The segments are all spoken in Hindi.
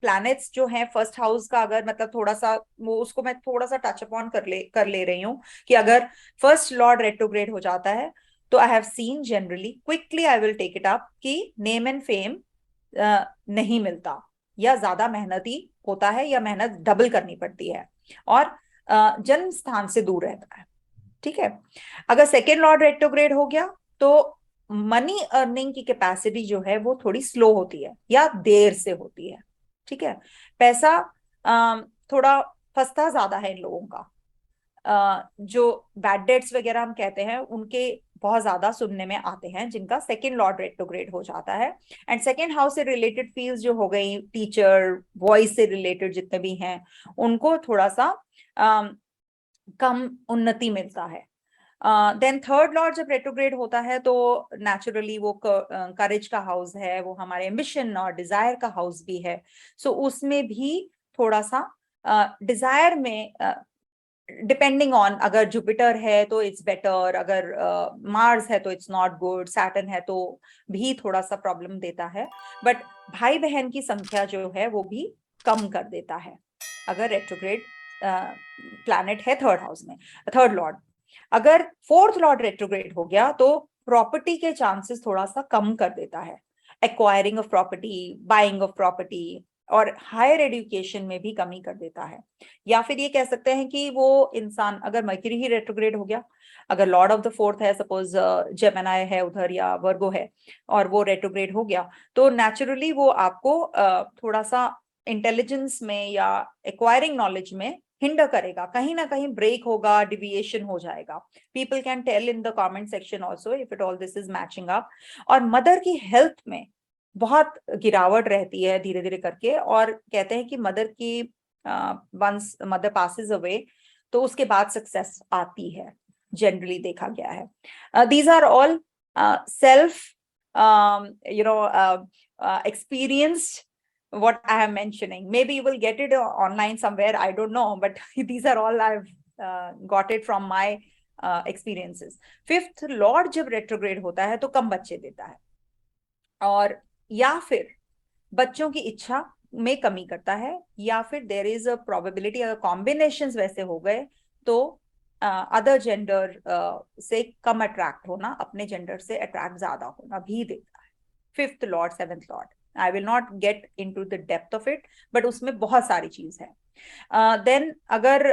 प्लैनेट्स जो हैं फर्स्ट हाउस का, अगर मतलब थोड़ा सा वो उसको मैं थोड़ा सा टच अपॉन कर ले रही हूँ कि अगर फर्स्ट लॉर्ड रेट्रोग्रेड हो जाता है तो I have seen generally, quickly I will take it up, कि नेम एंड फेम नहीं मिलता, या ज्यादा मेहनती होता है, या मेहनत डबल करनी पड़ती है, और जन्म स्थान से दूर रहता है। ठीक है। अगर सेकेंड लॉर्ड रेट्रोग्रेड हो गया तो मनी अर्निंग की कैपेसिटी जो है वो थोड़ी स्लो होती है या देर से होती है। ठीक है। पैसा थोड़ा फंसता ज्यादा है इन लोगों का। जो बैड डेट्स वगैरह हम कहते हैं उनके बहुत ज्यादा सुनने में आते हैं जिनका सेकेंड लॉर्ड रेट्रोग्रेड हो जाता है। एंड सेकेंड हाउस से रिलेटेड फील्ड जो हो गई, टीचर, वॉइस से रिलेटेड जितने भी हैं, उनको थोड़ा सा कम उन्नति मिलता है। देन थर्ड लॉर्ड जब रेट्रोग्रेड होता है तो नेचुरली वो करेज का हाउस है, वो हमारे एम्बिशन और डिजायर का हाउस भी है। सो उसमें भी थोड़ा सा डिजायर में डिपेंडिंग ऑन, अगर जुपिटर है तो इट्स बेटर, अगर मार्स है तो इट्स नॉट गुड, सैटर्न है तो भी थोड़ा सा प्रॉब्लम देता है। बट भाई बहन की संख्या जो है वो भी कम कर देता है अगर रेट्रोग्रेड प्लैनेट है थर्ड हाउस में, थर्ड लॉर्ड। अगर फोर्थ लॉर्ड रेट्रोग्रेड हो गया तो प्रॉपर्टी के चांसेस थोड़ा सा कम कर देता है, acquiring of property, buying of property, और हायर एजुकेशन में भी कमी कर देता है। या फिर ये कह सकते हैं कि वो इंसान, अगर मर्क्यूरी ही रेट्रोग्रेड हो गया, अगर लॉर्ड ऑफ द फोर्थ है, सपोज जेमिनी है उधर या वर्गो है, और वो रेट्रोग्रेड हो गया, तो नेचुरली वो आपको थोड़ा सा इंटेलिजेंस में या एक्वायरिंग नॉलेज में हिंडर करेगा, कहीं ना कहीं ब्रेक होगा, डिविएशन हो जाएगा। People can tell in the comment section also if it all this is matching up. और मदर की हेल्थ में बहुत गिरावट रहती है धीरे धीरे करके, और कहते हैं कि मदर की वंस मदर पासेस अवे तो उसके बाद सक्सेस आती है, जनरली देखा गया है। These are all self experienced what I am mentioning. Maybe you will get it online somewhere, I don't know, but these are all I've got it from my experiences. Fifth Lord जब रेट्रोग्रेड होता है तो कम बच्चे देता है, और या फिर बच्चों की इच्छा में कमी करता है, या फिर देर इज अ प्रोबेबिलिटी, अगर कॉम्बिनेशंस वैसे हो गए तो अदर जेंडर से कम अट्रैक्ट होना, अपने जेंडर से अट्रैक्ट ज्यादा होना भी देता है fifth lord, seventh lord. I will not get into the depth of it, but उसमें बहुत सारी चीज है। देन अगर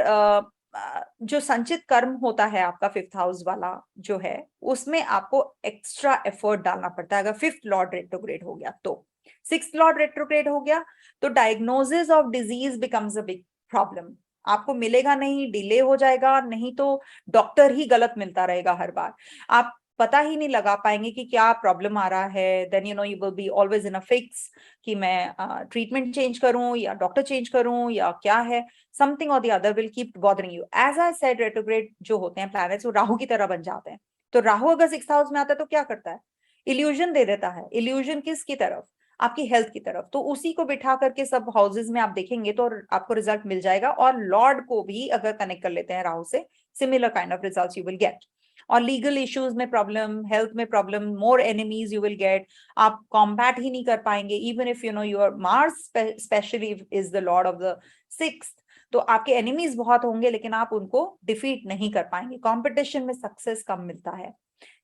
जो संचित कर्म होता है आपका फिफ्थ हाउस वाला जो है, उसमें आपको एक्स्ट्रा एफर्ट डालना पड़ता है अगर फिफ्थ लॉर्ड रेट्रोग्रेड हो गया तो। सिक्स लॉर्ड रेट्रोग्रेड हो गया तो diagnosis of disease becomes a big problem. आपको मिलेगा नहीं, डिले हो जाएगा, नहीं तो डॉक्टर ही गलत मिलता रहेगा हर बार, आप पता ही नहीं लगा पाएंगे कि क्या प्रॉब्लम आ रहा है। Then you will be always in a fix कि मैं ट्रीटमेंट चेंज करूं या डॉक्टर चेंज करूं या क्या है, समथिंग और the other will keep bothering you. As I said, retrograde जो होते हैं प्लैनेट्स वो राहु की तरह बन जाते हैं। तो राहु अगर सिक्स हाउस में आता है तो क्या करता है, इल्यूजन दे देता है। इल्यूजन किसकी तरफ, आपकी हेल्थ की तरफ। तो उसी को बिठा करके सब हाउसेज में आप देखेंगे तो आपको रिजल्ट मिल जाएगा, और लॉर्ड को भी अगर कनेक्ट कर लेते हैं राहु से, similar kind of results you will get. और लीगल इश्यूज में प्रॉब्लम, हेल्थ में problem, more enemies you will get, आप कॉम्बैट ही नहीं कर पाएंगे। Even if your Mars specially is the Lord of the sixth, तो आपके एनिमीज बहुत होंगे लेकिन आप उनको डिफीट नहीं कर पाएंगे, कंपटीशन में सक्सेस कम मिलता है।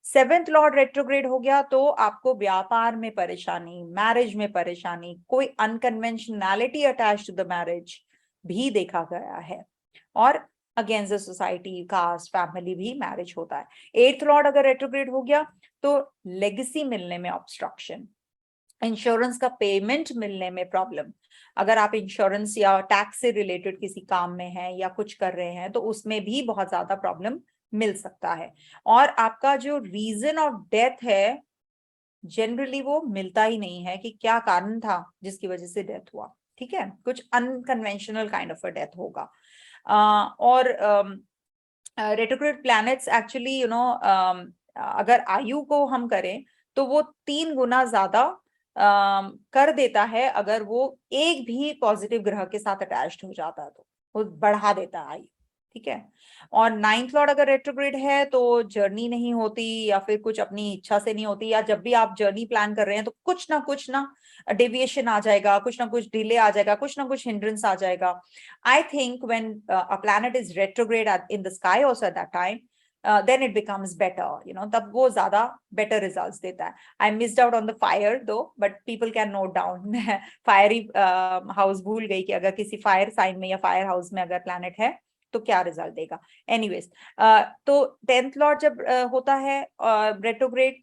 सेवेंथ लॉर्ड रेट्रोग्रेड हो गया तो आपको व्यापार में परेशानी, मैरिज में परेशानी, कोई unconventionality attach to the marriage भी देखा गया है, और against the society, caste, family भी मैरिज होता है। एट्थ लॉर्ड अगर रेट्रोग्रेड हो गया तो लेगेसी मिलने में ऑब्स्ट्रक्शन, इंश्योरेंस का पेमेंट मिलने में प्रॉब्लम। अगर आप इंश्योरेंस या टैक्स से रिलेटेड किसी काम में हैं या कुछ कर रहे हैं तो उसमें भी बहुत ज्यादा प्रॉब्लम मिल सकता है। और आपका जो रीजन ऑफ डेथ है जनरली वो मिलता ही नहीं है कि क्या कारण था जिसकी वजह से डेथ हुआ। ठीक है, कुछ unconventional kind of a death होगा। और रेट्रोग्रेड प्लैनेट्स एक्चुअली अगर आयु को हम करें तो वो 3 गुना ज्यादा कर देता है अगर वो एक भी पॉजिटिव ग्रह के साथ अटैच्ड हो जाता है, तो वो बढ़ा देता है आयु। ठीक है। और नाइन्थ लॉर्ड अगर रेट्रोग्रेड है तो जर्नी नहीं होती, या फिर कुछ अपनी इच्छा से नहीं होती, या जब भी आप जर्नी प्लान कर रहे हैं तो कुछ ना डेविएशन आ जाएगा, कुछ ना कुछ डिले आ जाएगा, कुछ ना कुछ हिंड्रेंस आ जाएगा. I think when a planet is retrograde in the sky also at that time, then it becomes better, तब वो ज्यादा better results देता है. I missed out on the fire though, but people can note down. Fiery house भूल गई कि अगर किसी फायर साइन में या फायर हाउस में अगर प्लैनेट है तो क्या रिजल्ट देगा. एनीवेज, तो 10th लॉर्ड जब होता है रेट्रोग्रेड,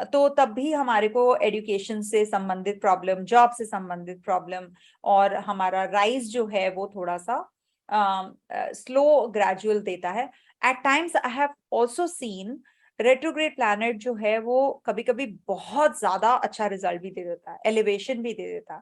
तो तब भी हमारे को एजुकेशन से संबंधित प्रॉब्लम, जॉब से संबंधित प्रॉब्लम, और हमारा राइज जो है वो थोड़ा सा स्लो ग्रेजुअल देता है. At times I have also seen retrograde planet जो है वो कभी कभी बहुत ज्यादा अच्छा रिजल्ट भी दे देता है, एलिवेशन भी दे देता है.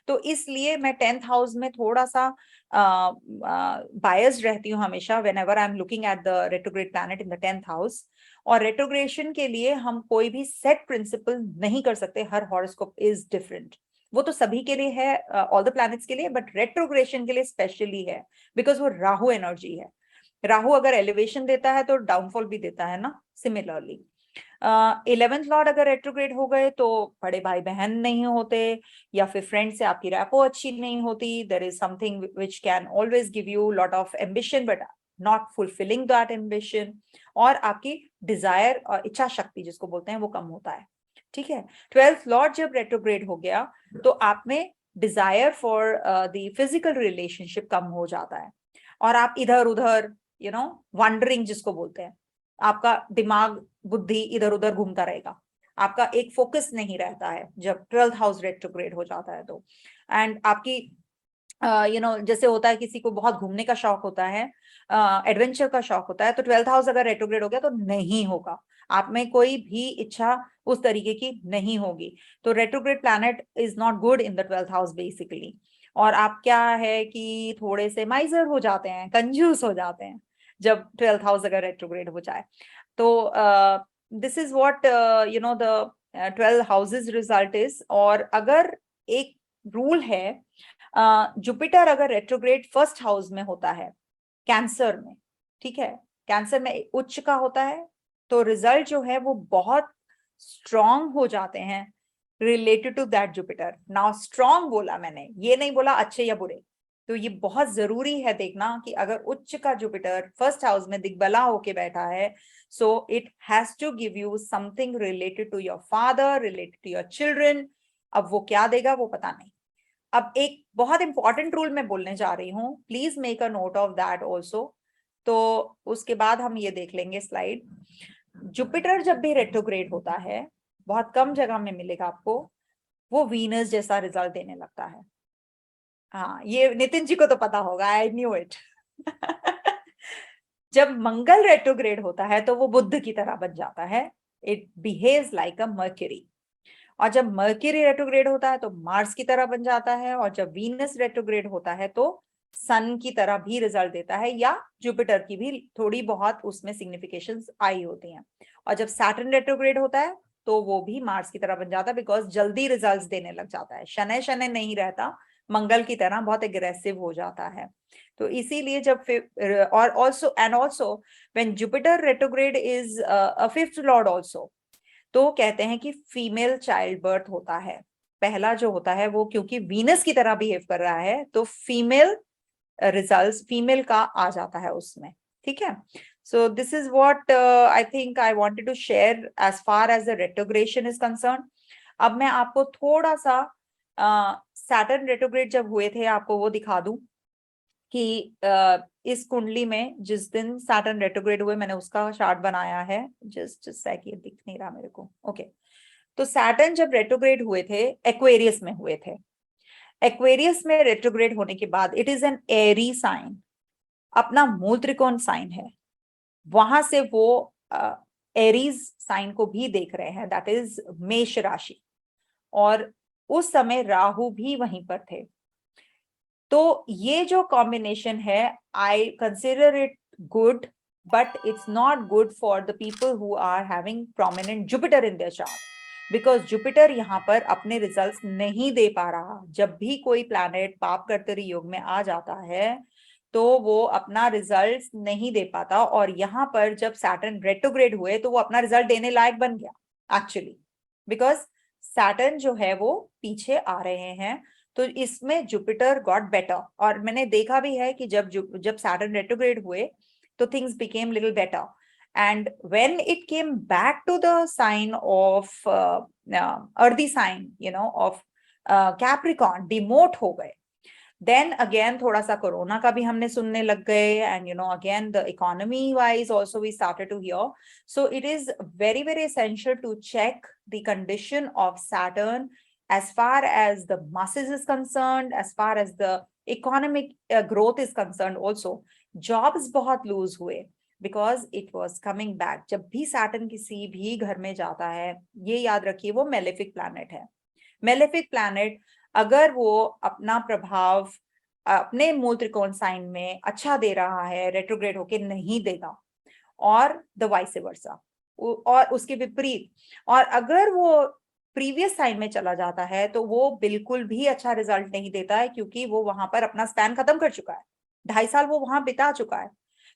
तो इसलिए मैं 10th हाउस में थोड़ा सा बायस्ड रहती हूँ हमेशा when ever I am looking at the retrograde planet in the 10th house. और रेट्रोग्रेशन के लिए हम कोई भी सेट प्रिंसिपल नहीं कर सकते, हर हॉरोस्कोप इज डिफरेंट. वो तो सभी के लिए है, ऑल द प्लैनेट्स के लिए, बट रेट्रोग्रेशन के लिए स्पेशली है बिकॉज वो राहु एनर्जी है. राहु अगर एलिवेशन देता है तो डाउनफॉल भी देता है ना. सिमिलरली 11th लॉर्ड अगर रेट्रोग्रेड हो गए तो बड़े भाई बहन नहीं होते, या फिर फ्रेंड से आपकी रैपो अच्छी नहीं होती. There is something which can always give you lot of ambition but not fulfilling that ambition, और आपकी डिजायर और इच्छा शक्ति जिसको बोलते हैं वो कम होता है. ठीक है. 12th लॉर्ड जब रेट्रोग्रेड हो गया तो आप में desire for the physical relationship कम हो जाता है, और आप इधर उधर वंडरिंग जिसको बोलते हैं, आपका दिमाग बुद्धि इधर उधर घूमता रहेगा, आपका एक फोकस नहीं रहता है जब 12th हाउस रेट्रोग्रेड हो जाता है तो. एंड आपकी जैसे होता है किसी को बहुत घूमने का शौक होता है, एडवेंचर का शौक होता है, तो 12th हाउस अगर रेट्रोग्रेड हो गया तो नहीं होगा, आप में कोई भी इच्छा उस तरीके की नहीं होगी. तो retrograde planet is not good in the 12th house basically. और आप क्या है कि थोड़े से माइजर हो जाते हैं, कंजूस हो जाते हैं जब 12th हाउस अगर रेट्रोग्रेड हो जाए. तो this is what the 12 houses result is. और अगर एक रूल है, जुपिटर अगर रेट्रोग्रेड फर्स्ट हाउस में होता है कैंसर में, ठीक है, कैंसर में उच्च का होता है, तो रिजल्ट जो है वो बहुत स्ट्रॉन्ग हो जाते हैं related to that Jupiter. Now strong बोला मैंने, ये नहीं बोला अच्छे या बुरे. तो ये बहुत जरूरी है देखना कि अगर उच्च का जुपिटर फर्स्ट हाउस में दिग्बला होके बैठा है, so it has to give you something related to your father, related to your children. अब वो क्या देगा वो पता नहीं. अब एक बहुत इंपॉर्टेंट रूल मैं बोलने जा रही हूँ, please make a note of that also. तो उसके बाद हम ये देख लेंगे स्लाइड. जुपिटर जब भी रेट्रोग्रेड होता है, बहुत कम जगह में मिलेगा आपको, वो वीनस जैसा रिजल्ट देने लगता है. हाँ, ये नितिन जी को तो पता होगा, आई न्यू इट. जब मंगल रेट्रोग्रेड होता है तो वो बुध की तरह बन जाता है. It behaves like a mercury. और जब मर्क्यूरी रेट्रोग्रेड होता है तो मार्स की तरह बन जाता है. और जब वीनस रेट्रोग्रेड होता है तो सन की तरह भी रिजल्ट देता है, या जुपिटर की भी थोड़ी बहुत उसमें सिग्निफिकेशंस आई होती हैं. और जब सैटर्न रेट्रोग्रेड होता है तो वो भी मार्स की तरह बन जाता है, बिकॉज जल्दी रिजल्ट्स देने लग जाता है, शनै शनै नहीं रहता, मंगल की तरह बहुत एग्रेसिव हो जाता है. तो इसीलिए जब और also when Jupiter retrograde is a 5th Lord also, तो कहते हैं कि फीमेल चाइल्ड बर्थ होता है. पहला जो होता है वो क्योंकि वीनस की तरह बिहेव कर रहा है तो फीमेल रिजल्ट्स फीमेल का आ जाता है उसमें. ठीक है. So this is what I think I wanted to share as far as the retrogression is concern. अब मैं आपको थोड़ा सा सैटर्न रेट्रोग्रेड जब हुए थे आपको वो दिखा दूं कि इस कुंडली में जिस दिन सैटर्न रेट्रोग्रेड हुए, मैंने उसका चार्ट बनाया है. जस्ट सेकंड, दिख नहीं रहा मेरे को. ओके. तो सैटर्न जब रेट्रोग्रेड हुए थे एक्वेरियस में हुए थे. एक्वेरियस में रेट्रोग्रेड होने के बाद it is an Aries sign, अपना मूल त्रिकोण साइन है, वहां से वो एरीज साइन को भी देख रहे हैं, दैट इज मेष राशि. और उस समय राहु भी वहीं पर थे. तो ये जो कॉम्बिनेशन है, I consider it good, but it's not good for the people who are having prominent Jupiter in their chart, because Jupiter यहाँ पर अपने रिजल्ट्स नहीं दे पा रहा. जब भी कोई प्लैनेट पाप कर्तरी योग में आ जाता है तो वो अपना रिजल्ट्स नहीं दे पाता. और यहाँ पर जब सैटर्न रेट्रोग्रेड हुए तो वो अपना रिजल्ट देने लायक बन गया एक्चुअली, बिकॉज सैटर्न जो है वो पीछे आ रहे हैं, तो इसमें जुपिटर गॉट बेटर। और मैंने देखा भी है कि जब सैटर्न रेट्रोग्रेड हुए तो things became little better, and when it came back to the sign of earthy sign, you know, of Capricorn, demote हो गए। देन अगेन थोड़ा सा कोरोना का भी हमने सुनने लग गए, and you know again the economy wise also we started to hear. So it is very very essential to check the condition of Saturn as far as the masses is concerned, as far as the economic growth is concerned also. Jobs बहुत lose हुए because it was coming back. जब भी सैटर्न किसी भी घर में जाता है, ये याद रखिए वो मेलेफिक प्लैनेट है। मेलेफिक प्लैनेट अगर वो अपना प्रभाव अपने मूल त्रिकोण साइन में अच्छा दे रहा है, रेट्रोग्रेड होके नहीं देगा, और द वाइस वर्सा, और उसके विपरीत। और अगर वो प्रीवियस साइन में चला जाता है तो वो बिल्कुल भी अच्छा रिजल्ट नहीं देता है, क्योंकि वो वहां पर अपना स्पैन खत्म कर चुका है, 2.5 साल वो वहां बिता चुका है।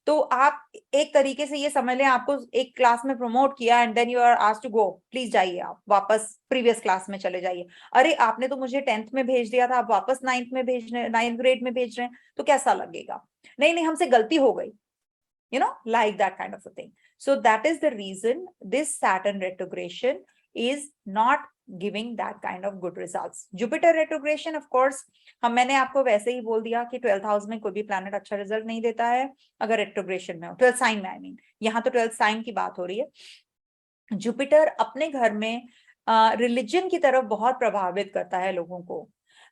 तो आप एक तरीके से ये समझ लें, आपको एक क्लास में प्रमोट किया and then you are asked to go, please जाइए, आप वापस प्रीवियस क्लास में चले जाइए। अरे आपने तो मुझे 10th में भेज दिया था, आप वापस 9th ग्रेड में भेज रहे हैं, तो कैसा लगेगा? नहीं नहीं, हमसे गलती हो गई, you know, like that kind of a thing. So that is the reason this Saturn retrogression is not giving that kind of good results. Jupiter retrogression, of course, मैंने आपको वैसे ही बोल दिया कि 12th हाउस में कोई भी प्लैनेट अच्छा रिजल्ट नहीं देता है अगर रेट्रोग्रेशन में हो, 12th साइन में, आई मीन यहाँ तो 12th साइन की बात हो रही है। जुपिटर अपने घर में रिलीजन की तरफ बहुत प्रभावित करता है लोगों को।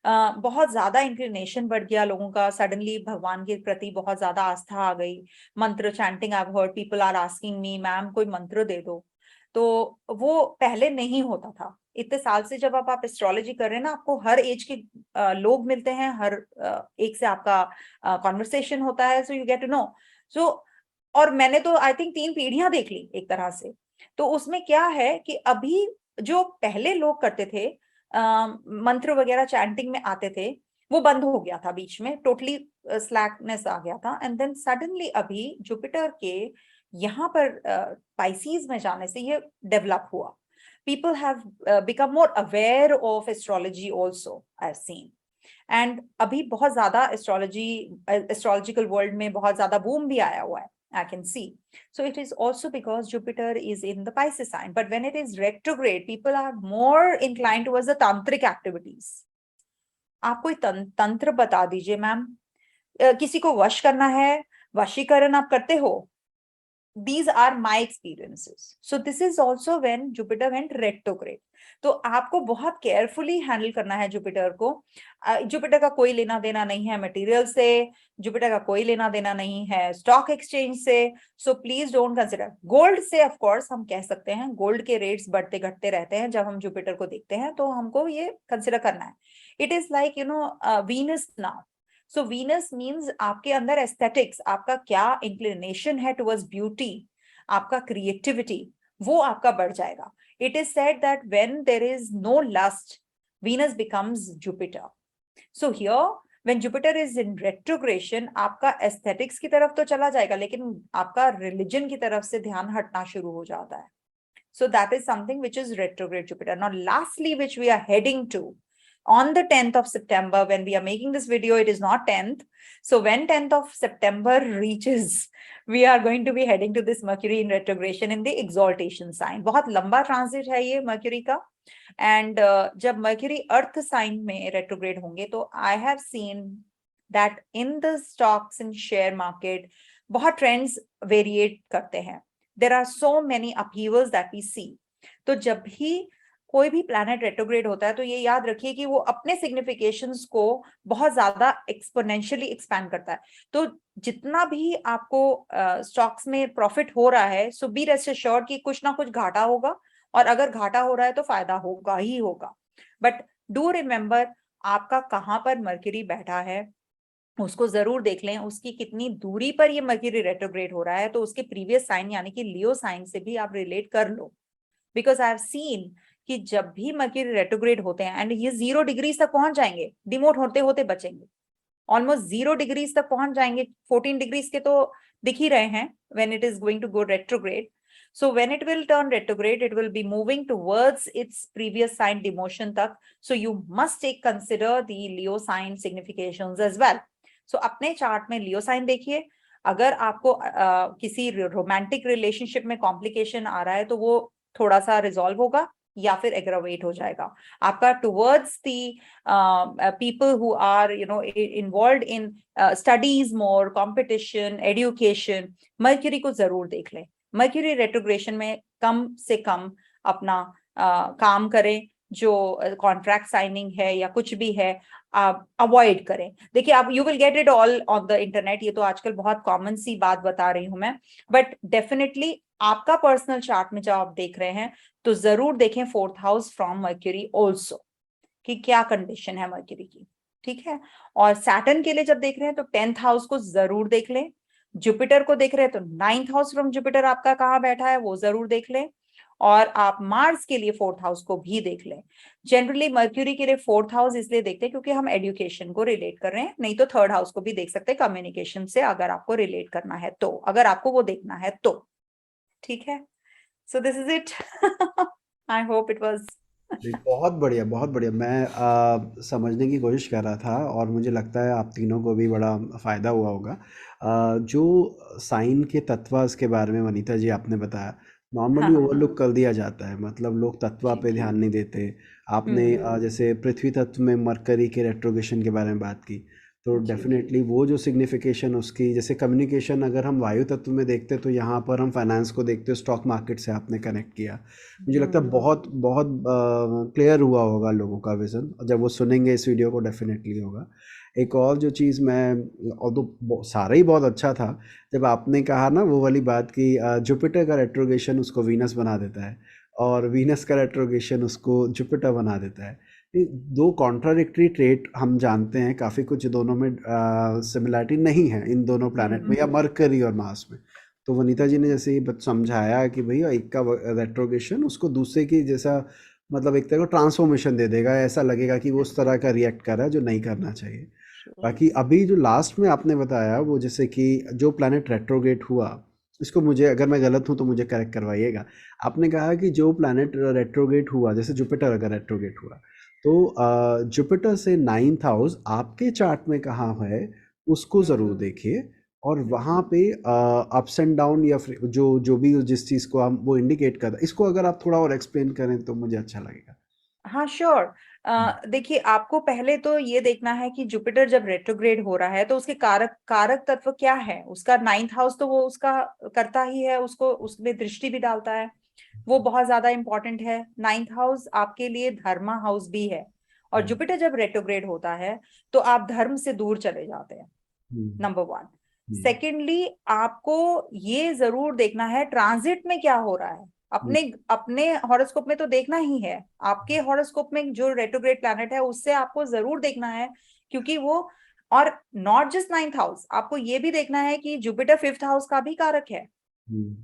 बहुत ज्यादा इंक्लिनेशन बढ़ गया लोगों का, सडनली भगवान के प्रति बहुत ज्यादा आस्था आ गई। Mantra chanting, I have heard people are asking me, ma'am कोई मंत्र दे दो, तो वो पहले नहीं होता था। इतने साल से जब आप एस्ट्रोलॉजी कर रहे हैं ना, आपको हर एज के लोग मिलते हैं, हर एक से आपका कॉन्वर्सेशन होता है, so you get to know. So और मैंने तो आई थिंक 3 पीढ़ियां देख ली एक तरह से। तो उसमें क्या है कि अभी जो पहले लोग करते थे, मंत्र वगैरह चैंटिंग में आते थे, वो बंद हो गया था बीच में, टोटली स्लैकनेस आ गया था। एंड देन सडनली अभी जुपिटर के यहाँ पर पाइसीज में जाने से ये डेवलप हुआ। People have become more aware of astrology also, I have scene. And अभी बहुत ज्यादा एस्ट्रोलॉजिकल वर्ल्ड में बहुत ज्यादा बूम भी आया हुआ है, I can see. So it is also because Jupiter is in the Pisces sign. But when it is retrograde, people are more inclined towards the tantric activities. आप कोई तंत्र बता दीजिए मैम, किसी को वश करना है, वशीकरण आप करते हो? These are my experiences. So this is also when Jupiter went retrograde. तो आपको बहुत केयरफुली हैंडल करना है जुपिटर को। जुपिटर का कोई लेना देना नहीं है मटेरियल से, जुपिटर का कोई लेना देना नहीं है स्टॉक एक्सचेंज से। So please don't consider. Gold से ऑफ कोर्स हम कह सकते हैं, गोल्ड के रेट्स बढ़ते घटते रहते हैं, जब हम जुपिटर को देखते हैं तो हमको ये कंसिडर करना है। It is like you know Venus now. So Venus means आपके अंदर एस्थेटिक्स, आपका क्या इंक्लिनेशन है टुवर्ड्स ब्यूटी, आपका क्रिएटिविटी, वो आपका बढ़ जाएगा। It is said that when there is no lust, Venus becomes Jupiter. So here, when Jupiter is in retrogression, आपका aesthetics की तरफ तो चला जाएगा, लेकिन आपका religion की तरफ से ध्यान हटना शुरू हो जाता है। So that is something which is retrograde Jupiter. Now, lastly, which we are heading to on the 10th of September, when we are making this video, it is not 10th. So when 10th of September reaches, we are going to be heading to this Mercury in retrogression in the exaltation sign. बहुत लंबा ट्रांजिट है ये मर्क्यूरी का। एंड जब मर्क्यूरी अर्थ साइन में रेट्रोग्रेड होंगे, तो I have seen that in the stocks in share market बहुत ट्रेंड्स वेरिएट करते हैं। There are so many upheavals that we see. तो जब भी कोई भी प्लैनेट रेट्रोग्रेड होता है, तो ये याद रखिए कि वो अपने सिग्निफिकेशंस को बहुत ज्यादा एक्सपोनेंशियली एक्सपैंड करता है। तो जितना भी आपको स्टॉक्स में प्रॉफिट हो रहा है, सो बी रेस्ट एश्योर्ड कि कुछ ना कुछ घाटा होगा, और अगर घाटा हो रहा है तो फायदा होगा ही होगा। बट डू रिमेम्बर, आपका कहाँ पर मर्क्यूरी बैठा है उसको जरूर देख लें, उसकी कितनी दूरी पर ये मर्क्यूरी रेट्रोग्रेड हो रहा है, तो उसके प्रीवियस साइन यानी कि लियो साइन से भी आप रिलेट कर लो। बिकॉज आई हैव सीन कि जब भी मर्क्यूरी रेट्रोग्रेड होते हैं एंड ये 0 डिग्रीज तक पहुंच जाएंगे, डिमोट होते होते बचेंगे, ऑलमोस्ट 0 डिग्रीज तक पहुंच जाएंगे, 14 डिग्रीज के तो दिख ही रहे हैं when it is going to go retrograde. So when it will turn retrograde, it will be moving towards its previous sign demotion tak. So you must consider the Leo sign significations as well. So अपने चार्ट में लियो साइन देखिए, अगर आपको किसी रोमांटिक रिलेशनशिप में कॉम्प्लिकेशन आ रहा है तो वो थोड़ा सा रिजॉल्व होगा या फिर एग्रावेट हो जाएगा आपका towards the people who are involve in studies more competition education, Mercury को जरूर देख लें। मर्क्यूरी रेट्रोग्रेशन में कम से कम अपना काम करें, जो कॉन्ट्रैक्ट साइनिंग है या कुछ भी है आप अवॉइड करें। देखिए आप you will get it all on the internet, ये तो आजकल बहुत कॉमन सी बात बता रही हूं मैं, बट डेफिनेटली आपका पर्सनल चार्ट में जब आप देख रहे हैं तो जरूर देखें 4th house from mercury also कि क्या कंडीशन है मर्क्यूरी की, ठीक है। और सैटर्न के लिए जब देख रहे हैं तो 10th हाउस को जरूर देख लें। जुपिटर को देख रहे हैं तो 9th हाउस फ्रॉम जुपिटर आपका कहाँ बैठा है वो जरूर देख लें। और आप मार्स के लिए 4th हाउस को भी देख लें। जनरली मर्क्यूरी के लिए 4th हाउस इसलिए देखते हैं क्योंकि हम एजुकेशन को रिलेट कर रहे हैं, नहीं तो 3rd हाउस को भी देख सकते हैं कम्युनिकेशन से, अगर आपको रिलेट करना है तो, अगर आपको वो देखना है तो, ठीक है। So this is it. I hope it was जी, बहुत बढ़िया बहुत बढ़िया। मैं समझने की कोशिश कर रहा था और मुझे लगता है आप तीनों को भी बड़ा फ़ायदा हुआ होगा। जो साइन के तत्व के बारे में वनीता जी आपने बताया, नॉर्मली हाँ ओवरलुक कर दिया जाता है, मतलब लोग तत्व जी पे ध्यान नहीं देते। आपने हम्म जैसे पृथ्वी तत्व में मरकरी के रेट्रोगेशन के बारे में बात की, तो जी डेफिनेटली वो जो सिग्निफिकेशन उसकी, जैसे कम्युनिकेशन अगर हम वायु तत्व में देखते हैं तो यहाँ पर हम फाइनेंस को देखते हो, स्टॉक मार्केट से आपने कनेक्ट किया। मुझे लगता है हम्म बहुत बहुत क्लियर हुआ होगा लोगों का विज़न, जब वो सुनेंगे इस वीडियो को डेफिनेटली होगा। एक और जो चीज़ मैं, और तो सारा ही बहुत अच्छा था, जब आपने कहा ना वो वाली बात कि जुपिटर का रेट्रोगेशन उसको वीनस बना देता है और वीनस का रेट्रोगेशन उसको जुपिटर बना देता है। ये दो कॉन्ट्राडिक्टरी ट्रेट हम जानते हैं, काफ़ी कुछ दोनों में सिमिलैरिटी नहीं है इन दोनों प्लैनेट में या हम्म मरकरी और मार्स में। तो वनीता जी ने जैसे ये समझाया कि भैया एक का रेट्रोगेशन उसको दूसरे की जैसा, मतलब एक तरह का ट्रांसफॉर्मेशन दे देगा, ऐसा लगेगा कि वो उस तरह का रिएक्ट कर रहा है जो नहीं करना चाहिए। बाकी अभी जो लास्ट में आपने बताया वो, जैसे कि जो प्लैनेट रेट्रोगेट हुआ, इसको मुझे, अगर मैं गलत हूँ तो मुझे करेक्ट करवाइएगा। आपने कहा कि जो प्लैनेट रेट्रोगेट हुआ, जैसे जुपिटर अगर रेट्रोगेट हुआ, तो जुपिटर से 9th हाउस आपके चार्ट में कहाँ है उसको ज़रूर हम्म देखिए, और वहाँ पे अप्स एंड डाउन या फिर जो जो भी जिस चीज़ को हम वो इंडिकेट कर रहा है, इसको अगर आप थोड़ा और एक्सप्लेन करें तो मुझे अच्छा लगेगा। हाँ श्योर। देखिए आपको पहले तो ये देखना है कि जुपिटर जब रेट्रोग्रेड हो रहा है तो उसके कारक कारक तत्व क्या है, उसका 9th हाउस तो वो उसका करता ही है, उसको उसमें दृष्टि भी डालता है, वो बहुत ज्यादा इंपॉर्टेंट है। 9th हाउस आपके लिए धर्मा हाउस भी है, और हम्म, जुपिटर जब रेट्रोग्रेड होता है तो आप धर्म से दूर चले जाते हैं, हम्म, नंबर वन। हम्म, सेकेंडली आपको ये जरूर देखना है ट्रांजिट में क्या हो रहा है, हम्म, अपने अपने हॉरोस्कोप में तो देखना ही है, आपके हॉरोस्कोप में जो रेट्रोग्रेड प्लैनेट है उससे आपको जरूर देखना है, क्योंकि वो, और नॉट जस्ट 9th हाउस, आपको ये भी देखना है कि जुपिटर 5th हाउस का भी कारक है। हम्म,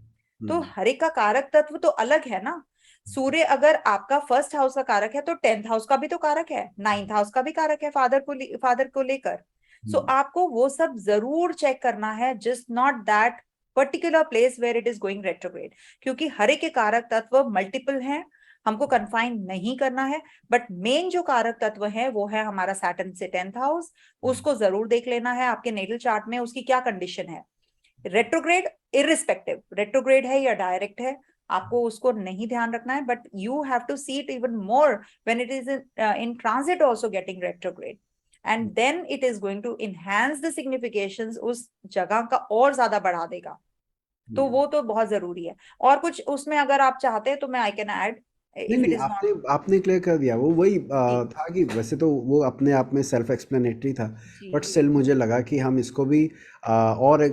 तो हम्म, हर एक का कारक तत्व तो अलग है ना। सूर्य अगर आपका 1st हाउस का कारक है तो 10th हाउस का भी तो कारक है, 9th हाउस का भी कारक है, फादर को लेकर। सो हम्म, आपको वो सब जरूर चेक करना है, just not that particular place where it is going retrograde, क्योंकि हर एक के कारक तत्व मल्टीपल हैं, हमको कन्फाइन नहीं करना है। बट मेन जो कारक तत्व है वो है हमारा सैटर्न से 10th हाउस, उसको जरूर देख लेना है आपके नेटल चार्ट में उसकी क्या कंडीशन है। रेट्रोग्रेड इरिस्पेक्टिव, रेट्रोग्रेड है या डायरेक्ट है, आपको उसको नहीं ध्यान रखना है, but you have to see it even more when it is in transit also getting retrograde, and then it is going to enhance the significations, उस जगह का और ज्यादा बढ़ा देगा। तो हम्म। वो तो बहुत जरूरी है। और कुछ उसमें अगर आप चाहते हैं तो मैं आई कैन ऐड, नहीं इफ इट नहीं, इज आपने नॉट। आपने क्लियर कर दिया, वो वही जी था कि वैसे तो वो अपने आप में सेल्फ एक्सप्लेनेटरी था, जी बट जी स्टिल मुझे लगा कि हम इसको भी और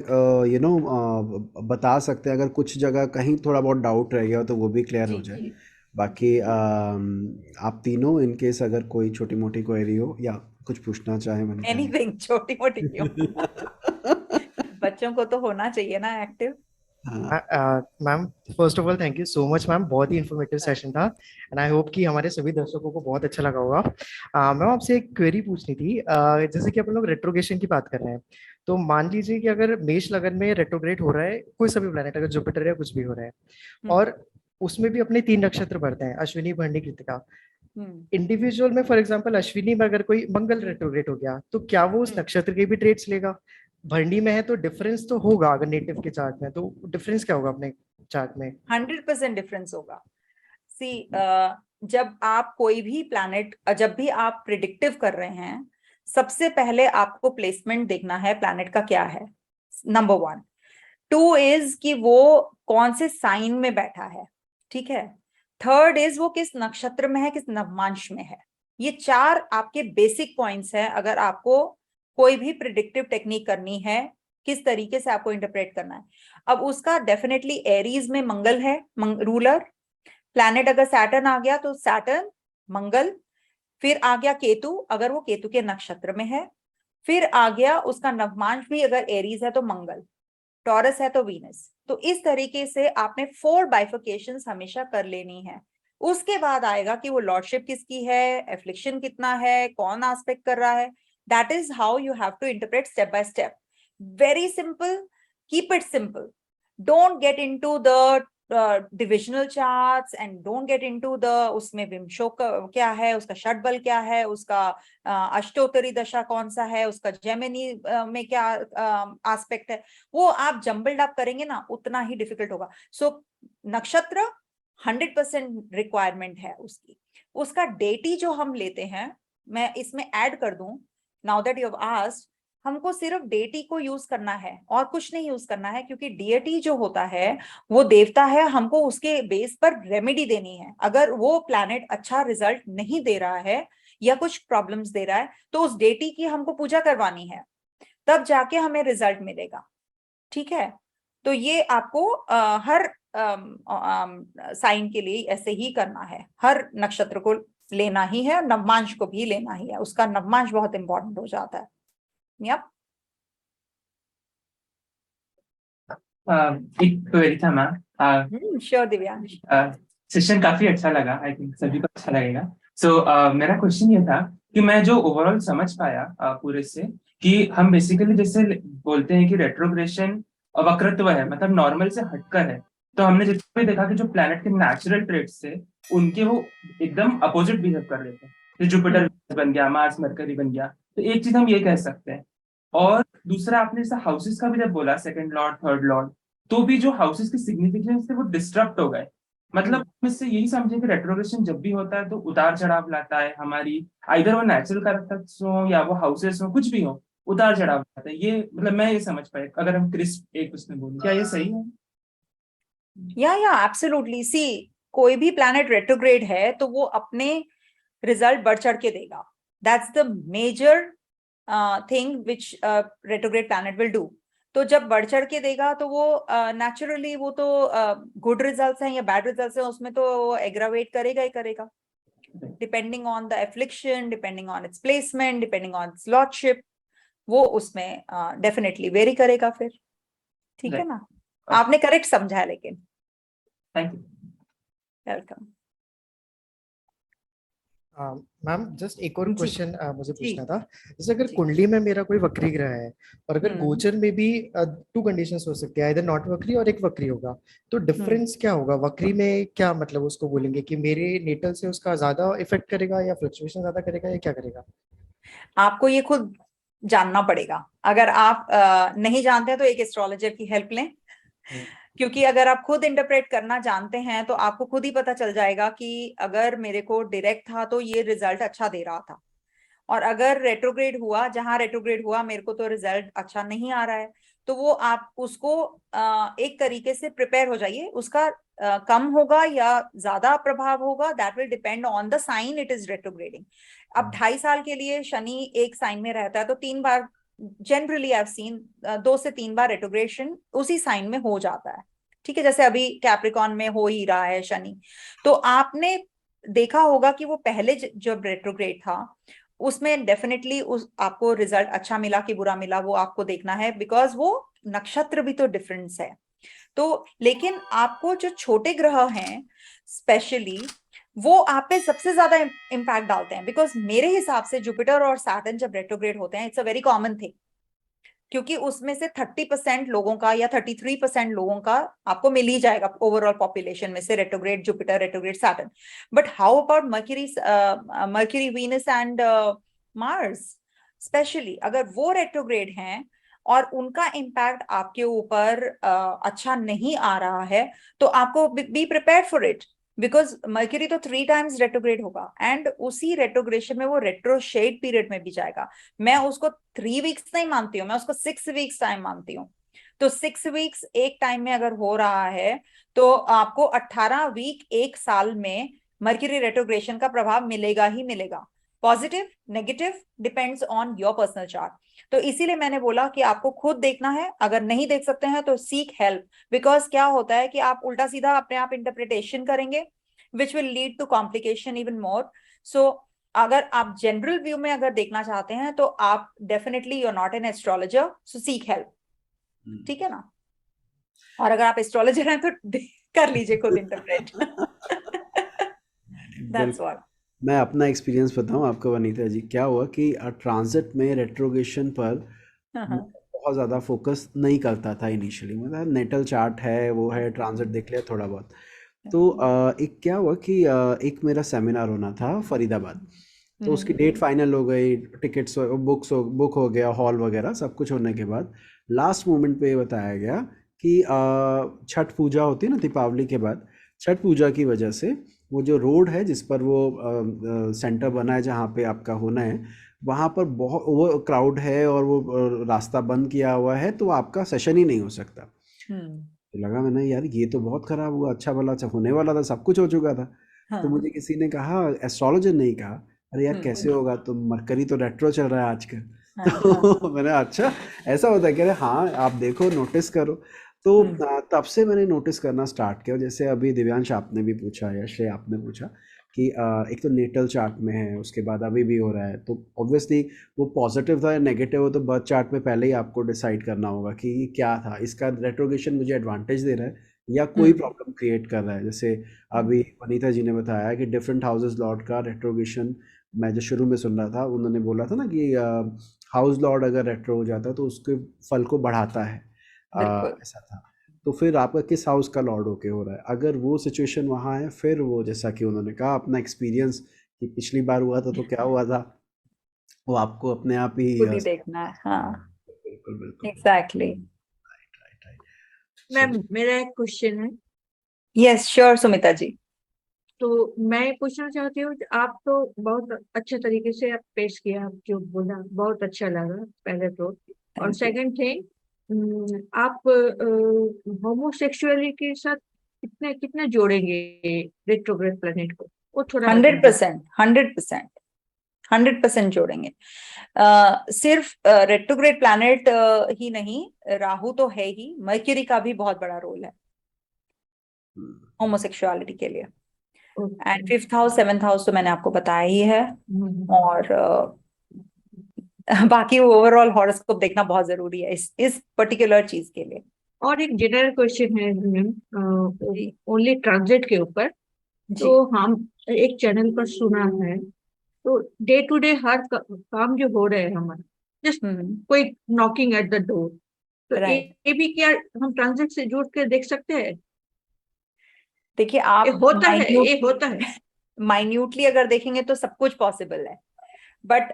बता सकते हैं, अगर कुछ जगह कहीं थोड़ा बहुत डाउट रह गया हो तो वो भी क्लियर जी हो जाए। जी बाकी आप तीनों इन केस अगर कोई छोटी मोटी क्वेरी हो या कुछ पूछना चाहें वनीता जी। एनीथिंग, छोटी मोटी क्यों। बच्चों को तो होना चाहिए ना एक्टिव। हाँ ma'am, first of all thank you so much ma'am, बहुत ही इन्फॉर्मेटिव सेशन था एंड आई होप कि हमारे सभी दर्शकों को बहुत अच्छा लगा होगा। मैम, आपसे एक क्वेरी पूछनी थी। जैसे कि अपन लोग रेट्रोगेशन की बात कर रहे हैं, तो मान लीजिए कि अगर मेष लगन में रेट्रोग्रेड हो रहा है कोई सा भी प्लेनेट, अगर जुपिटर या कुछ भी हो रहा है, हम्म और उसमें भी अपने 3 नक्षत्र बढ़ते हैं, अश्विनी, भरणी, कृतिका। हम्म इंडिविजुअल में फॉर एग्जांपल अश्विनी में अगर कोई मंगल रेट्रोग्रेड हो गया, तो क्या वो उस हम्म नक्षत्र के भी ट्रेड्स लेगा? भरणी में है तो डिफरेंस तो होगा, अगर नेटिव के चार्ट में, तो डिफरेंस क्या होगा अपने चार्ट में? 100% डिफरेंस होगा। सी जब आप कोई भी प्लैनेट, जब भी आप प्रिडिक्टिव कर रहे हैं, सबसे पहले आपको प्लेसमेंट देखना है प्लैनेट का क्या है, नंबर 1। 2 इज कि वो कौन से साइन में बैठा है, ठीक है। 3rd इज वो किस नक्षत्र में है, किस नवमांश में है। ये 4 आपके बेसिक पॉइंट्स हैं अगर आपको कोई भी प्रिडिक्टिव टेक्निक करनी है, किस तरीके से आपको इंटरप्रेट करना है। अब उसका डेफिनेटली एरीज में मंगल है, रूलर प्लैनेट। अगर सैटर्न आ गया तो सैटर्न, मंगल। फिर आ गया केतु, अगर वो केतु के नक्षत्र में है। फिर आ गया उसका नवमांश भी, अगर एरीज है तो मंगल, टॉरस है तो वीनस। तो इस तरीके से आपने 4 बाइफिकेशंस हमेशा कर लेनी है। उसके बाद आएगा कि वो लॉर्डशिप किसकी है, एफ्लिक्शन कितना है, कौन आस्पेक्ट कर रहा है। That is how you have to interpret step by step. Very simple, keep it simple. Don't get into the divisional charts and don't get into the उसमें विमशो क्या है, उसका षटबल क्या है, उसका अष्टोत्तरी दशा कौन सा है, उसका जेमिनी में क्या एस्पेक्ट है। वो आप जंबल्ड अप करेंगे ना, उतना ही डिफिकल्ट होगा। सो नक्षत्र 100% रिक्वायरमेंट है उसकी। उसका डेटी जो हम लेते हैं, मैं इसमें ऐड कर दूं, now that you have asked, हमको सिर्फ डेटी को यूज करना है और कुछ नहीं यूज करना है, क्योंकि डीएटी जो होता है वो देवता है, हमको उसके बेस पर रेमेडी देनी है। अगर वो प्लैनेट अच्छा रिजल्ट नहीं दे रहा है या कुछ प्रॉब्लम्स दे रहा है, तो उस डेटी की हमको पूजा करवानी है, तब जाके हमें रिजल्ट मिलेगा, ठीक है। तो ये आपको हर साइन के लिए ऐसे ही करना है, हर नक्षत्र को लेना ही है और नवमांश को भी लेना ही है, उसका नवमांश बहुत इंपॉर्टेंट हो जाता है। यप। एक क्वेरी था मैम। श्योर दिव्यांश। सेशन काफी अच्छा लगा, आई थिंक सभी को अच्छा लगेगा। मेरा क्वेश्चन ये था कि मैं जो ओवरऑल समझ पाया पूरे से, कि हम बेसिकली जैसे बोलते हैं कि रेट्रोग्रेशन वक्रत्व है, मतलब नॉर्मल से हटकर है। तो हमने जितना भी देखा कि जो प्लैनेट के नेचुरल ट्रेट्स थे उनके वो एकदम अपोजिट बिहेव कर रहे थे। जो जुपिटर बन गया, मार्स मरकरी बन गया, तो एक चीज हम ये कह सकते हैं। और दूसरा, आपने जैसा हाउसेस का भी जब बोला, सेकंड लॉर्ड, थर्ड लॉर्ड, तो भी जो हाउसेस की सिग्निफिकेंस थे वो डिस्टर्ब हो गए। मतलब हम इससे यही समझे कि रेट्रोग्रेशन जब भी होता है तो उतार चढ़ाव लाता है हमारी, आइदर वो नेचुरल कैरेक्टर्स हो या वो हाउसेस हो, कुछ भी हो, उतार चढ़ाव लाता है। ये मतलब मैं ये समझ पाया, अगर हम क्रिस्प एक उसमें बोलें, क्या ये सही है? या एब्सोल्युटली। सी, कोई भी प्लैनेट रेट्रोग्रेड है तो वो अपने रिजल्ट बढ़ चढ़ के देगा। That's the major thing which retrograde planet will do. तो जब बढ़ चढ़ के देगा तो वो नेचुरली वो तो गुड रिजल्ट्स हैं या बैड रिजल्ट्स हैं, उसमें तो एग्रावेट करेगा ही करेगा, depending on the affliction, depending on it's placement, depending on it's lordship, वो उसमें डेफिनेटली वेरी करेगा फिर। ठीक है ना, आपने करेक्ट समझा है, लेकिन thank you. Welcome. Ma'am, just एक और जी क्वेश्चन मुझे जी पूछना था। जैसे अगर जी। कुंडली में मेरा कोई वक्री ग्रह है, और अगर हम्म गोचर में भी 2 कंडीशंस हो सकती है, इधर नॉट वक्री और एक वक्री होगा, तो डिफरेंस क्या होगा? वक्री में क्या मतलब उसको बोलेंगे कि मेरे नेटल से उसका ज्यादा इफेक्ट करेगा, या फ्लक्चुएशन ज्यादा करेगा, या क्या करेगा? आपको ये खुद जानना पड़ेगा। अगर आप नहीं जानते हैं तो एक एस्ट्रोलॉजर की हेल्प लें, क्योंकि अगर आप खुद इंटरप्रेट करना जानते हैं तो आपको खुद ही पता चल जाएगा कि अगर मेरे को डायरेक्ट था तो ये रिजल्ट अच्छा दे रहा था, और अगर रेट्रोग्रेड हुआ, जहां रेट्रोग्रेड हुआ मेरे को तो रिजल्ट अच्छा नहीं आ रहा है, तो वो आप उसको एक तरीके से प्रिपेयर हो जाइए। उसका कम होगा या ज्यादा प्रभाव होगा, that will depend on the sign it is retrograding. अब 2.5 साल के लिए शनि एक साइन में रहता है तो 3 बार, जनरली आई हैव सीन 2 से 3 बार रेट्रोग्रेशन उसी साइन में हो जाता है। ठीक है, जैसे अभी कैप्रिकॉन में हो ही रहा है शनि। तो आपने देखा होगा कि वो पहले जब रेट्रोग्रेड था उसमें डेफिनेटली उस आपको रिजल्ट अच्छा मिला कि बुरा मिला, वो आपको देखना है, बिकॉज वो नक्षत्र भी तो डिफरेंस है। तो लेकिन आपको जो छोटे ग्रह हैं स्पेशली, वो आप पे सबसे ज्यादा इम्पैक्ट डालते हैं, बिकॉज मेरे हिसाब से जुपिटर और सैटर्न जब रेट्रोग्रेड होते हैं, it's a very common thing, क्योंकि उसमें से 30% लोगों का या 33% लोगों का आपको मिल ही जाएगा ओवरऑल पॉपुलेशन में से, retrograde Jupiter, retrograde Saturn. But how about mercury Venus and Mars, specially अगर वो रेट्रोग्रेड हैं और उनका इम्पैक्ट आपके ऊपर अच्छा नहीं आ रहा है, तो आपको be prepared for it, because mercury तो 3 टाइम्स रेट्रोग्रेड होगा, एंड उसी रेट्रोग्रेशन में वो रेट्रोशेड पीरियड में भी जाएगा। मैं उसको 3 वीक्स नहीं मानती हूँ, मैं उसको 6 वीक्स टाइम मानती हूँ। तो 6 वीक्स एक टाइम में अगर हो रहा है, तो आपको 18 वीक एक साल में मर्क्यूरी रेट्रोग्रेशन का प्रभाव मिलेगा ही मिलेगा। Positive negative depends on your personal chart. तो इसीलिए मैंने बोला कि आपको खुद देखना है, अगर नहीं देख सकते हैं तो सीक हेल्प, बिकॉज क्या होता है कि आप उल्टा सीधा अपने आप इंटरप्रिटेशन करेंगे, which will lead to complication even more. So अगर आप जनरल व्यू में अगर देखना चाहते हैं, तो आप definitely you are not an astrologer, so seek help, ठीक है ना। और अगर आप एस्ट्रोलॉजर हैं तो कर लीजिए खुद इंटरप्रेट। That's what. मैं अपना एक्सपीरियंस बताऊं आपको वनीता जी, क्या हुआ कि ट्रांजिट में रेट्रोगेशन पर बहुत ज़्यादा फोकस नहीं करता था इनिशियली, मतलब नेटल चार्ट है, वो है, ट्रांजिट देख लिया थोड़ा बहुत। तो एक क्या हुआ कि एक मेरा सेमिनार होना था फरीदाबाद, तो उसकी डेट फाइनल हो गई, टिकट्स बुक हो गया, हॉल वगैरह सब कुछ होने के बाद लास्ट मोमेंट पे ये बताया गया कि छठ पूजा होती है ना दीपावली के बाद, छठ पूजा की वजह से वो जो रोड है जिस पर वो सेंटर बना है जहाँ पे आपका होना है, वहाँ पर बहुत वो क्राउड है और वो रास्ता बंद किया हुआ है, तो आपका सेशन ही नहीं हो सकता। तो लगा मैंने, यार ये तो बहुत खराब हुआ, अच्छा भला अच्छा होने वाला था, सब कुछ हो चुका था। तो मुझे किसी ने कहा, एस्ट्रोलॉजर ने ही कहा, अरे यार कैसे होगा, तो मरकरी तो रेट्रो चल रहा है आजकल। तो मैंने अच्छा ऐसा होता है, कह रहे हाँ आप देखो, नोटिस करो। तो तब से मैंने नोटिस करना स्टार्ट किया। जैसे अभी दिव्यांश आपने भी पूछा या श्रेय आपने पूछा कि एक तो नेटल चार्ट में है, उसके बाद अभी भी हो रहा है, तो ऑब्वियसली वो पॉजिटिव था या नेगेटिव हो, तो बर्थ चार्ट में पहले ही आपको डिसाइड करना होगा कि ये क्या था, इसका रेट्रोगेशन मुझे एडवांटेज दे रहा है या कोई प्रॉब्लम क्रिएट कर रहा है। जैसे अभी वनीता जी ने बताया कि डिफरेंट हाउसेस लॉर्ड का रेट्रोगेशन, मैं जो शुरू में सुन रहा था उन्होंने बोला था ना कि हाउस लॉर्ड अगर रेट्रो हो जाता है तो उसके फल को बढ़ाता है, ऐसा था। तो फिर आपका किस हाउस का लॉर्ड होके हो रहा है, अगर वो सिचुएशन वहाँ है, फिर वो जैसा कि उन्होंने कहा अपना एक्सपीरियंस कि पिछली बार हुआ था तो क्या हुआ था, वो आपको अपने आप ही खुद ही देखना है। हाँ, बिल्कुल बिल्कुल, एग्जैक्टली। राइट। मैम मेरा एक क्वेश्चन है। यस श्योर सुमिता जी। तो मैं पूछना चाहती हूँ, आप तो बहुत अच्छे तरीके से आप पेश किया, आप जो बोला बहुत अच्छा लगा पहले तो। और सेकंड थिंग, आप होमोसेक्सुअलिटी के साथ कितना जोड़ेंगे रेट्रोग्रेड प्लैनेट को, वो थोड़ा 100% जोड़ेंगे। सिर्फ रेट्रोग्रेड प्लैनेट ही नहीं, राहु तो है ही, मर्क्यूरी का भी बहुत बड़ा रोल है होमोसेक्सुअलिटी के लिए। And 5th house 7th house तो मैंने आपको बताया ही है। और बाकी ओवरऑल हॉरोस्कोप देखना बहुत जरूरी है इस पर्टिकुलर चीज के लिए। और एक जनरल क्वेश्चन है मैम, ओनली ट्रांजिट के ऊपर। तो हम एक चैनल पर सुना है, तो डे टू डे हर काम जो हो रहे हैं हमारे, जस्ट कोई नॉकिंग एट द डोर, तो ये भी क्या हम ट्रांजिट से जुड़ के देख सकते हैं? देखिए आप ये होता है माइन्यूटली अगर देखेंगे तो सब कुछ पॉसिबल है, बट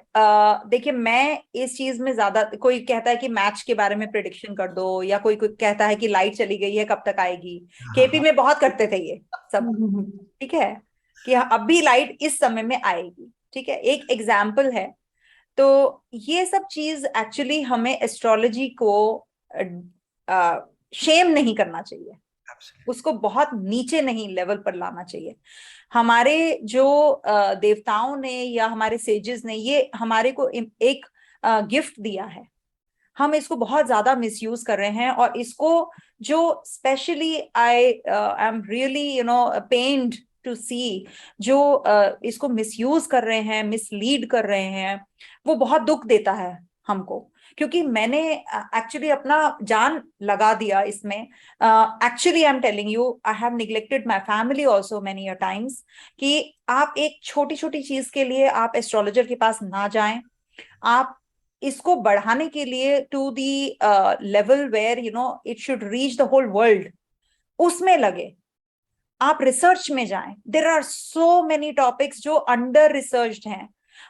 देखिए मैं इस चीज में ज्यादा, कोई कहता है कि मैच के बारे में प्रिडिक्शन कर दो, या कोई कहता है कि लाइट चली गई है कब तक आएगी। केपी में बहुत करते थे ये सब, ठीक है, कि अब भी लाइट इस समय में आएगी, ठीक है, एक एग्जाम्पल है। तो ये सब चीज एक्चुअली हमें एस्ट्रोलॉजी को शेम नहीं करना चाहिए, उसको बहुत नीचे नहीं लेवल पर लाना चाहिए। हमारे जो देवताओं ने या हमारे सेजेस ने ये हमारे को एक गिफ्ट दिया है, हम इसको बहुत ज्यादा मिसयूज कर रहे हैं। और इसको जो specially I am really pained to see, जो इसको मिसयूज कर रहे हैं, मिसलीड कर रहे हैं, वो बहुत दुख देता है हमको। क्योंकि मैंने एक्चुअली अपना जान लगा दिया इसमें। Actually I am telling you, I have neglected my family also many a times, कि आप एक छोटी छोटी चीज के लिए आप एस्ट्रोलॉजर के पास ना जाएं। आप इसको बढ़ाने के लिए to the level where you know it should reach the whole world, उसमें लगे, आप रिसर्च में जाएं। There are so many topics जो अंडर रिसर्च्ड हैं।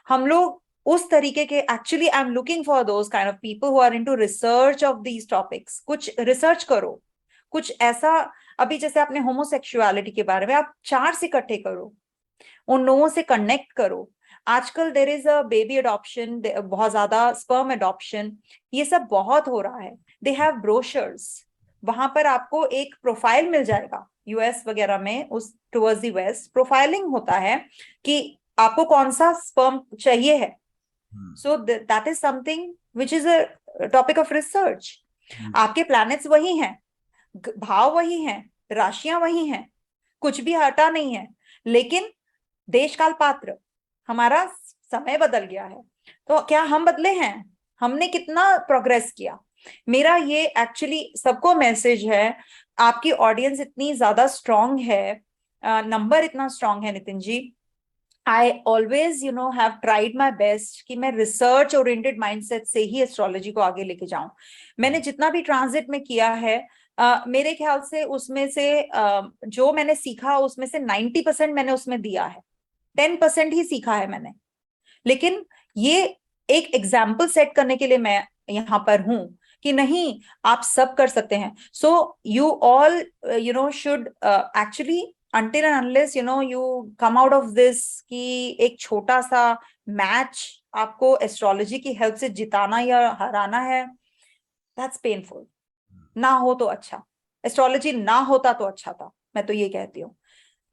हम लोग उस तरीके के, actually I am looking for those kind of people who are into research of these topics. कुछ रिसर्च करो, कुछ ऐसा। अभी जैसे आपने होमोसेक्सुअलिटी के बारे में, आप चार्ट्स इकट्ठे करो, उन लोगों से कनेक्ट करो। आजकल there is a baby adoption, बहुत ज्यादा स्पर्म अडॉप्शन, ये सब बहुत हो रहा है। दे हैव ब्रोशर्स, वहां पर आपको एक प्रोफाइल मिल जाएगा। यूएस वगैरह में उस टुवर्ड्स द वेस्ट प्रोफाइलिंग होता है कि आपको कौन सा स्पर्म चाहिए है। So that is something which is a topic of research. आपके प्लैनेट्स वही हैं, भाव वही हैं, राशियां वही हैं, कुछ भी हटा नहीं है, लेकिन देश काल पात्र, हमारा समय बदल गया है। तो क्या हम बदले हैं? हमने कितना प्रोग्रेस किया? मेरा ये एक्चुअली सबको मैसेज है। आपकी ऑडियंस इतनी ज्यादा स्ट्रांग है, नंबर इतना स्ट्रांग है Nitin ji. I always you know have tried my best कि मैं रिसर्च ओरिएंटेड माइंडसेट से ही एस्ट्रोलॉजी को आगे लेके जाऊं। मैंने जितना भी ट्रांजिट में किया है, मेरे ख्याल से उसमें से जो मैंने सीखा उसमें से 90% मैंने उसमें दिया है, 10% ही सीखा है मैंने। लेकिन ये एक एग्जाम्पल सेट करने के लिए मैं यहाँ पर हूं कि नहीं, आप सब कर सकते हैं। So you all you know should actually until and unless you know you come out of this कि एक छोटा सा मैच आपको एस्ट्रोलॉजी की हेल्प से जिताना या हराना है, that's painful। ना हो तो अच्छा, एस्ट्रोलॉजी ना होता तो अच्छा था, मैं तो ये कहती हूँ।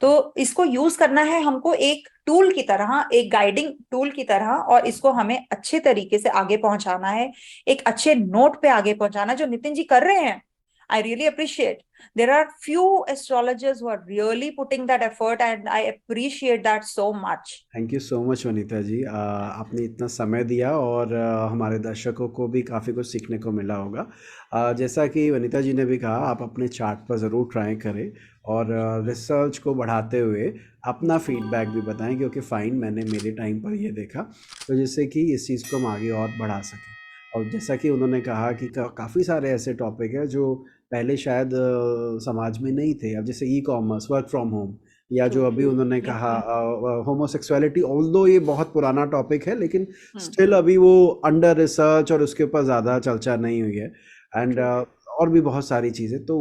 तो इसको यूज करना है हमको एक टूल की तरह, एक गाइडिंग टूल की तरह, और इसको हमें अच्छे तरीके से आगे पहुंचाना है, एक अच्छे नोट पे आगे पहुंचाना, जो नितिन जी कर रहे हैं। I really appreciate. There are few astrologers who are really putting that effort, and I appreciate that so much. Thank you so much Vanita ji, आपने इतना समय दिया और हमारे दर्शकों को भी काफ़ी कुछ सीखने को मिला होगा। जैसा कि वनीता जी ने भी कहा, आप अपने चार्ट पर ज़रूर ट्राई करें और रिसर्च को बढ़ाते हुए अपना फीडबैक भी बताएं, क्योंकि फाइन मैंने मेरे टाइम पर ये देखा, तो जिससे कि इस चीज़ को हम आगे और बढ़ा सकें। और जैसा कि उन्होंने कहा कि काफ़ी सारे ऐसे टॉपिक हैं जो पहले शायद समाज में नहीं थे। अब जैसे e commerce, work from home, या जो अभी उन्होंने कहा होमोसेक्सुअलिटी, ऑल्दो ये बहुत पुराना टॉपिक है, लेकिन स्टिल अभी वो अंडर रिसर्च और उसके ऊपर ज़्यादा चर्चा नहीं हुई है। एंड और भी बहुत सारी चीज़ें, तो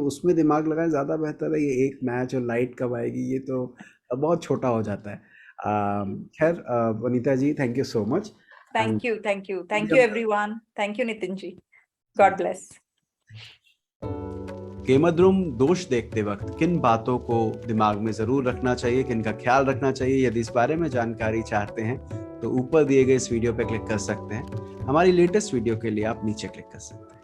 उसमें दिमाग लगाएं ज़्यादा बेहतर है। ये एक मैच और लाइट कब आएगी, ये तो बहुत छोटा हो जाता है। खैर Vanita ji, thank you so much. Thank you everyone. Thank you Nitin ji. God bless. केमद्रुम दोष देखते वक्त किन बातों को दिमाग में जरूर रखना चाहिए, किन का ख्याल रखना चाहिए, यदि इस बारे में जानकारी चाहते हैं तो ऊपर दिए गए इस वीडियो पे क्लिक कर सकते हैं। हमारी लेटेस्ट वीडियो के लिए आप नीचे क्लिक कर सकते हैं।